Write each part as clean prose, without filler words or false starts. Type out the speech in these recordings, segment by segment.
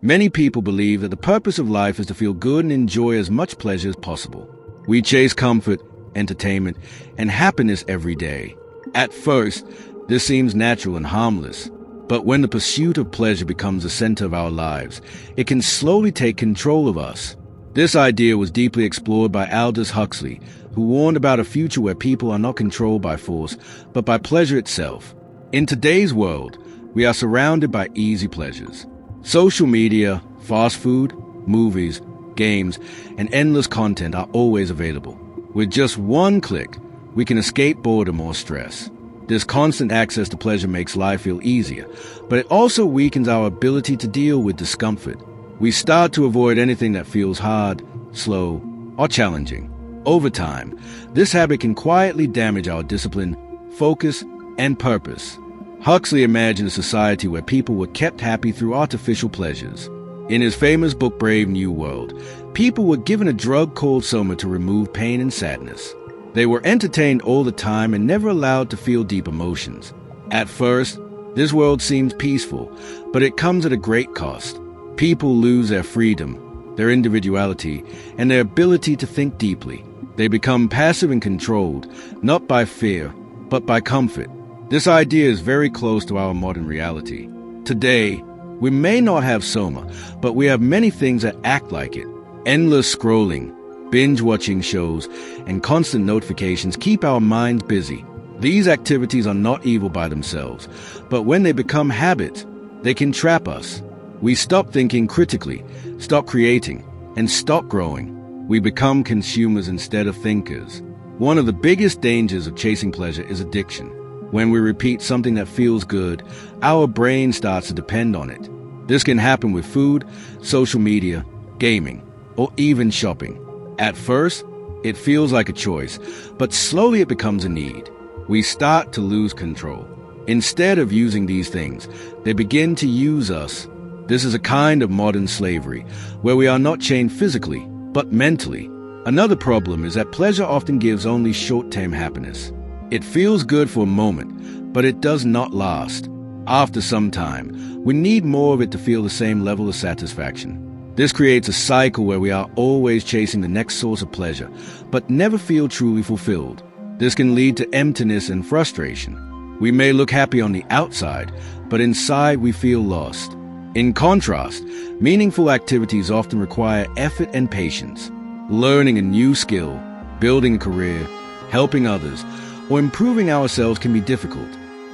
Many people believe that the purpose of life is to feel good and enjoy as much pleasure as possible. We chase comfort, entertainment, and happiness every day. At first, this seems natural and harmless, but when the pursuit of pleasure becomes the center of our lives, it can slowly take control of us. This idea was deeply explored by Aldous Huxley, who warned about a future where people are not controlled by force, but by pleasure itself. In today's world, we are surrounded by easy pleasures. Social media, fast food, movies, games, and endless content are always available. With just one click, we can escape boredom or stress. This constant access to pleasure makes life feel easier, but it also weakens our ability to deal with discomfort. We start to avoid anything that feels hard, slow, or challenging. Over time, this habit can quietly damage our discipline, focus, and purpose. Huxley imagined a society where people were kept happy through artificial pleasures. In his famous book Brave New World, people were given a drug called soma to remove pain and sadness. They were entertained all the time and never allowed to feel deep emotions. At first, this world seems peaceful, but it comes at a great cost. People lose their freedom, their individuality, and their ability to think deeply. They become passive and controlled, not by fear, but by comfort. This idea is very close to our modern reality. Today, we may not have soma, but we have many things that act like it. Endless scrolling, binge-watching shows, and constant notifications keep our minds busy. These activities are not evil by themselves, but when they become habits, they can trap us. We stop thinking critically, stop creating, and stop growing. We become consumers instead of thinkers. One of the biggest dangers of chasing pleasure is addiction. When we repeat something that feels good, our brain starts to depend on it. This can happen with food, social media, gaming, or even shopping. At first, it feels like a choice, but slowly it becomes a need. We start to lose control. Instead of using these things, they begin to use us. This is a kind of modern slavery, where we are not chained physically, but mentally. Another problem is that pleasure often gives only short-term happiness. It feels good for a moment, but it does not last. After some time, we need more of it to feel the same level of satisfaction. This creates a cycle where we are always chasing the next source of pleasure, but never feel truly fulfilled. This can lead to emptiness and frustration. We may look happy on the outside, but inside we feel lost. In contrast, meaningful activities often require effort and patience. Learning a new skill, building a career, helping others, or improving ourselves can be difficult.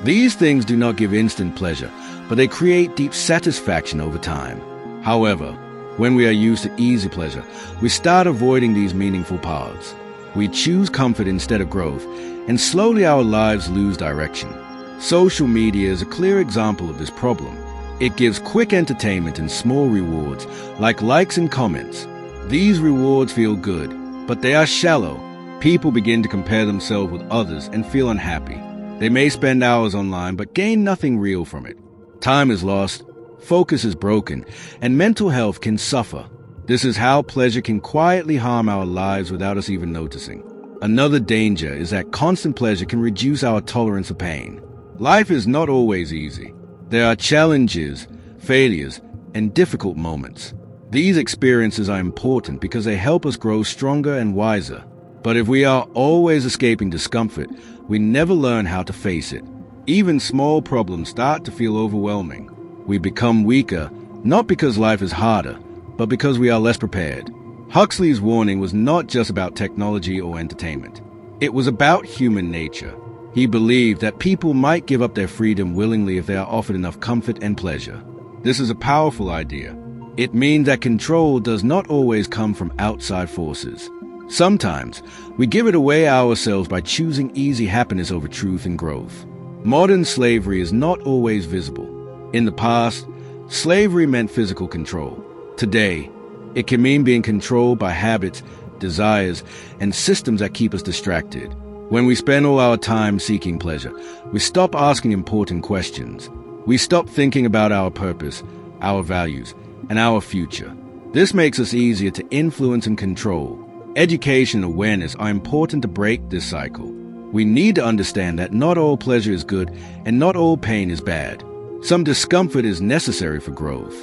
These things do not give instant pleasure, but they create deep satisfaction over time. However, when we are used to easy pleasure, we start avoiding these meaningful paths. We choose comfort instead of growth, and slowly our lives lose direction. Social media is a clear example of this problem. It gives quick entertainment and small rewards, like likes and comments. These rewards feel good, but they are shallow. People begin to compare themselves with others and feel unhappy. They may spend hours online, but gain nothing real from it. Time is lost, focus is broken, and mental health can suffer. This is how pleasure can quietly harm our lives without us even noticing. Another danger is that constant pleasure can reduce our tolerance of pain. Life is not always easy. There are challenges, failures, and difficult moments. These experiences are important because they help us grow stronger and wiser. But if we are always escaping discomfort, we never learn how to face it. Even small problems start to feel overwhelming. We become weaker, not because life is harder, but because we are less prepared. Huxley's warning was not just about technology or entertainment. It was about human nature. He believed that people might give up their freedom willingly if they are offered enough comfort and pleasure. This is a powerful idea. It means that control does not always come from outside forces. Sometimes, we give it away ourselves by choosing easy happiness over truth and growth. Modern slavery is not always visible. In the past, slavery meant physical control. Today, it can mean being controlled by habits, desires, and systems that keep us distracted. When we spend all our time seeking pleasure, we stop asking important questions. We stop thinking about our purpose, our values, and our future. This makes us easier to influence and control. Education and awareness are important to break this cycle. We need to understand that not all pleasure is good and not all pain is bad. Some discomfort is necessary for growth.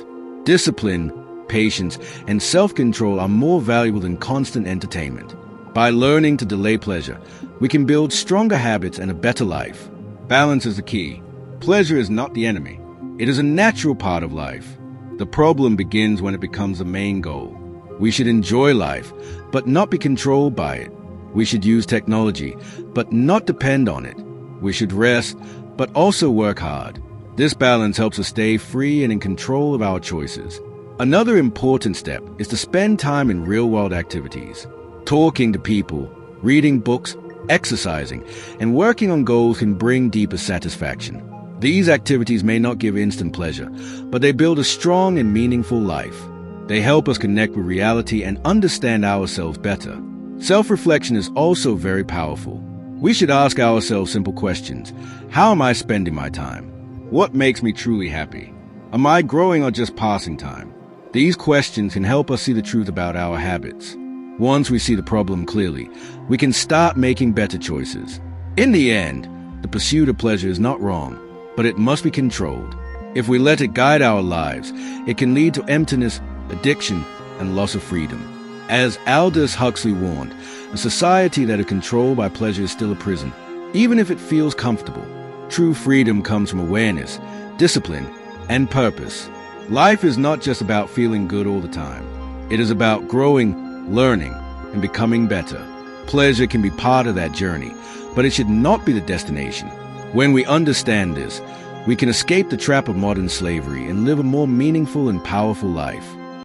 Discipline, patience, and self-control are more valuable than constant entertainment. By learning to delay pleasure, we can build stronger habits and a better life. Balance is the key. Pleasure is not the enemy. It is a natural part of life. The problem begins when it becomes the main goal. We should enjoy life, but not be controlled by it. We should use technology, but not depend on it. We should rest, but also work hard. This balance helps us stay free and in control of our choices. Another important step is to spend time in real-world activities. Talking to people, reading books, exercising, and working on goals can bring deeper satisfaction. These activities may not give instant pleasure, but they build a strong and meaningful life. They help us connect with reality and understand ourselves better. Self-reflection is also very powerful. We should ask ourselves simple questions. How am I spending my time? What makes me truly happy? Am I growing or just passing time? These questions can help us see the truth about our habits. Once we see the problem clearly, we can start making better choices. In the end, the pursuit of pleasure is not wrong, but it must be controlled. If we let it guide our lives, it can lead to emptiness, addiction, and loss of freedom. As Aldous Huxley warned, a society that is controlled by pleasure is still a prison, even if it feels comfortable. True freedom comes from awareness, discipline, and purpose. Life is not just about feeling good all the time. It is about growing, learning, and becoming better. Pleasure can be part of that journey, but it should not be the destination. When we understand this, we can escape the trap of modern slavery and live a more meaningful and powerful life.